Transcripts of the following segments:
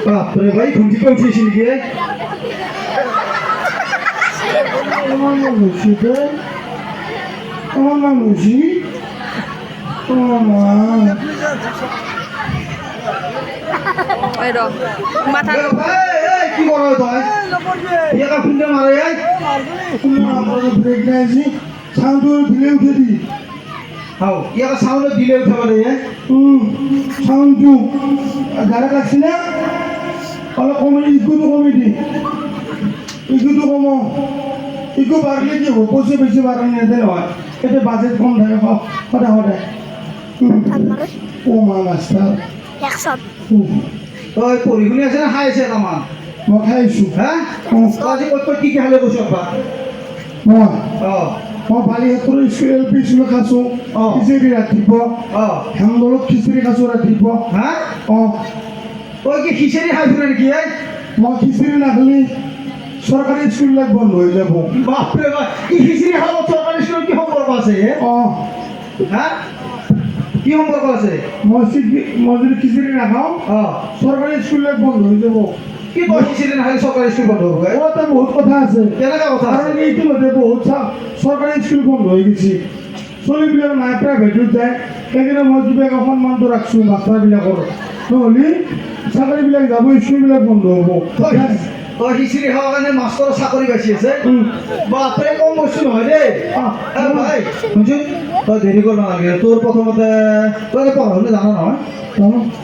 বাপরে ভাই ঘুমটি পে উঠিয়েছিল কি আমার নাম রুচি তোমার মা মাথা কি করো তই একা খুঁজে মারে ব্রেক নিয়েছি সাউন্ড দিলে উঠে দি হাও একা সাউন্ড দিলে উঠে পারে সাউন্ড গাড়ি লাগছি না অলপ কমিটি ইগুটো কম ইগু বাড়লে কি হব পয়সা বেশি বাড়ানো নিতে নয় এতে বাজেট কম থাকে সদায় ও মা মাস্টার তই পঢ়ি শুনি আছে না খাই আছে তামান মই খাইছোঁ হ্যাঁ আজি কত কি কি খালে কৈছ বা মই অ মই বালিহাতৰ স্কুল এল পি স্কুলত খাইছোঁ খিচিৰি ৰাতিপুৱা হেমদলত খিচিৰি খাইছোঁ ৰাতিপুৱা হা তই কি খিচিৰি খাই ফুৰে নেকি মই খিচিৰি নাখালি চৰকাৰী স্কুলবিলাক বন্ধ হৈ যাব বাপৰে বাপ কি খিচিৰি খাব চৰকাৰী স্কুলত কি সম্পৰ্ক আছে হা কি সম্পৰ্ক আছে মই যদি খিচিৰি নাখাওঁ চৰকাৰী স্কুলবিলাক বন্ধ হৈ যাব কি কয় খিচিৰি নাখালে চৰকাৰী স্কুল বন্ধ হ'ব তাৰ বহুত কথা আছে কেনেকুৱা কথা আছে কাৰণ ইতিমধ্যে বহুত চৰকাৰী স্কুল বন্ধ হৈ গৈছে ছোৱালীবিলাক নাই প্ৰাইভেটত যায় সেইকাৰণে মই কিবা সন্মানটো ৰাখিছোঁ মাষ্টাৰবিলাকৰ নহ'লে চাকৰিবিলাক যাব স্কুলবিলাক বন্ধ হ'ব তই খিচিৰি খাবৰ কাৰণে মাষ্টৰৰ চাকৰি বাচি আছে বাপৰে কম বস্তু নহয় দেই ভাই শুনচোন তই দেৰি কৰিব নালাগে তোৰ প্ৰথমতে তই পঢ়া শুনা জানা নহয়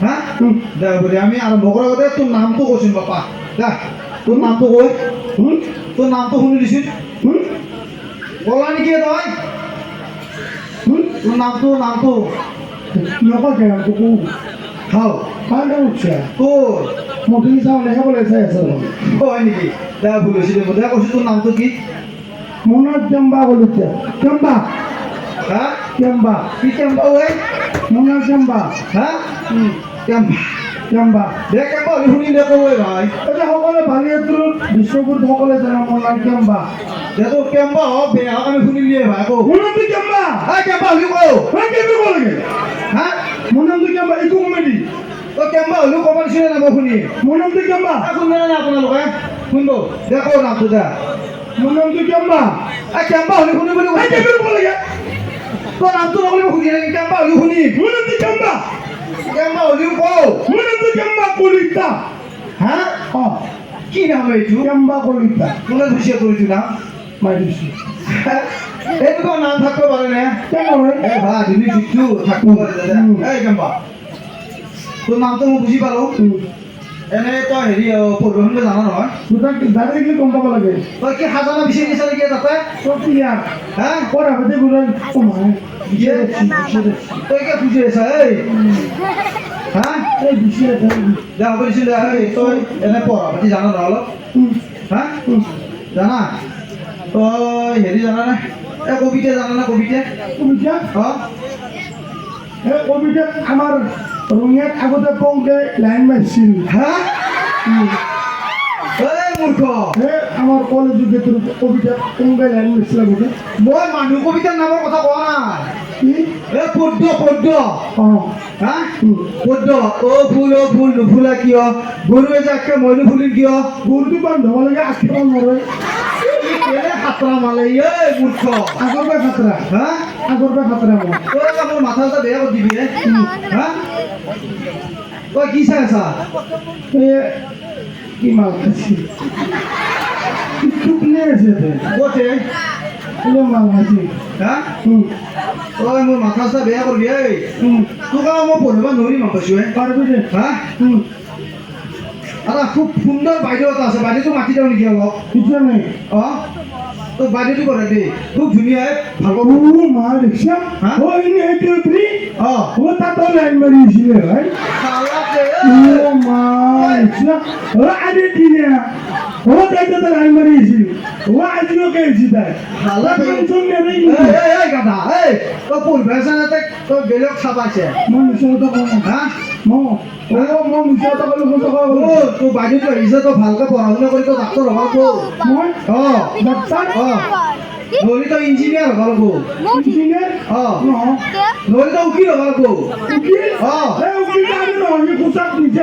হা দে বুলি আমি আৰম্ভ কৰাৰ আগতে তোৰ নামটো কৈছোন বাপা দে তোৰ নামটো কৈ তোৰ নামটো শুনি দিছিল ক'লা নেকি তই তোৰ নামটো নকয় নামটো খাও ভালকে উঠছে তোৰ মধুৰি চাওঁ দেখাবলৈ চাই আছে হয় নেকি দে ভুল হৈছিলে দে কৈছোঁ তোৰ নামটো কি মনত কেম্বা কলিতা কেম্বা হা কেম্বা কি কেম্বা ঐ মনত কেম্বা হা কেম্বা কেম্বা দে কেম্বা হ'লে শুনি দে কৈ ভাই এতিয়া সকলোৱে বালিহাতৰ বিশ্বপুৰত সকলোৱে জানে মোৰ নাম কেম্বা দে তোৰ কেম্বা হওক বেয়া হওক আমি শুনিলিয়ে ভাই আকৌ মনমটো কেম্বা কেম্বা হ'লেও কওঁ কেম্বা ক'ব লাগে হা মোৰ নামটো কেম্বা এইটো কমেডি তই কেম্বা হ'লেও ক'ব দিছিলে না মই শুনি মোৰ নামটো কেম্বা শুনে না আপোনালোকে শুনিব দে ক নামটো দে মোৰ নামটো কেম্বা কেম্বা হ'লে শুনি বুলি কেম্বা ক'ব লাগে তোৰ নামটো নকলি মই শুনি থাকি কেম্বা হ'লেও শুনি মোৰ নামটো কেম্বা কেম্বা হ'লেও কওঁ মোৰ নামটো কেম্বা কলিতা হা কি নাম এইটো কেম্বা কলিতা কোনে ধুইছে তোৰ এইটো নাম মাৰিছোঁ এইটো নাম থাকিব পাৰে নে এই ভা ধুনি জিতু থাকিব পাৰে দাদা এই কেম্বা তোৰ নামটো মই বুজি পালোঁ এনে তই হেৰি পঢ়িব শুনিব জানা নহয় ডাইৰেক্টলি গম পাব লাগে তই কি খাজানা বিচাৰি দিছা নেকি তাতে চব ইয়াৰ হা পঢ়া পাতি ঘূৰাই তই কিয় খুজি আছা এই হা এই বিচি দে হ'ব দিছিল দে তই এনে পঢ়া পাতি জানা নহয় অলপ হা জানা তই হেৰি জানা নে এই কবিতা জানা নে কবিতা কবিতা এই কবিতাত আমাৰ ৰঙিয়াত আগতে কওঁতে লাইন মাৰিছিল হা এই মূৰ্খ আমাৰ কলেজৰ ভিতৰত কবিতাত কোনোবাই লাইন মাৰিছিল আগতে মই মানুহ কবিতাৰ নামৰ কথা কোৱা নাই এই পদ্য হা পদ্য অ ফুল নুফুলা কিয় গৰুৱে যাকে মই নুফুলিম কিয় গৰুটো বান্ধব লাগে আঁকিব নোৱাৰে খাতৰা মালে এই মূৰ্খ আগৰ পৰা খাতৰা হা আগৰ পৰা খাতৰা মই তই মোৰ মাথা চাথা বেয়া কৰি দিবি হা তই কি চাই আছা কি মাল খাইছিল টুকলে আছে ক'তে মাল খাইছিল হা তই মোৰ মাথা চাথা বেয়া কৰিবি এই তোক আৰু মই পঢ়িব নোৱাৰিম পাইছোঁ পাৰিবি দে হা আৰু খুব সুন্দৰ বাইদেউ এটা আছে বাইদেউটো মাতি দিওঁ নেকি অলপ এতিয়া নাই তোৰ বাইদেউটো কৰে দেই খুব ধুনীয়া ভাল পাব মা দেখিছা হা? এইটো ফ্ৰী অঁ তাতো লাইন মাৰিছিলে ভাই মা দেখিছা আজি দিনে তাইতো লাইন মাৰিছিল আজিও কৈছি তাই টেনচন নেই গাধা এই তই পঢ়িব আছে নে তই বেলেগ চাবাইছে মই মিছাটো কওঁ হা মই মিছাটো ক'লো তোৰ বাইদেউটো আহিছে তই ভালকৈ পঢ়া শুনা কৰি তই ডাক্তৰ হ'ব মই ডাক্তাৰ নহ'লে তই ইঞ্জিনিয়াৰ হ'ব লাগব ইঞ্জিনিয়াৰ নহ'লে তই উকিল হ'ব লাগব উকিল উকিল নহয় পোচাক নিজে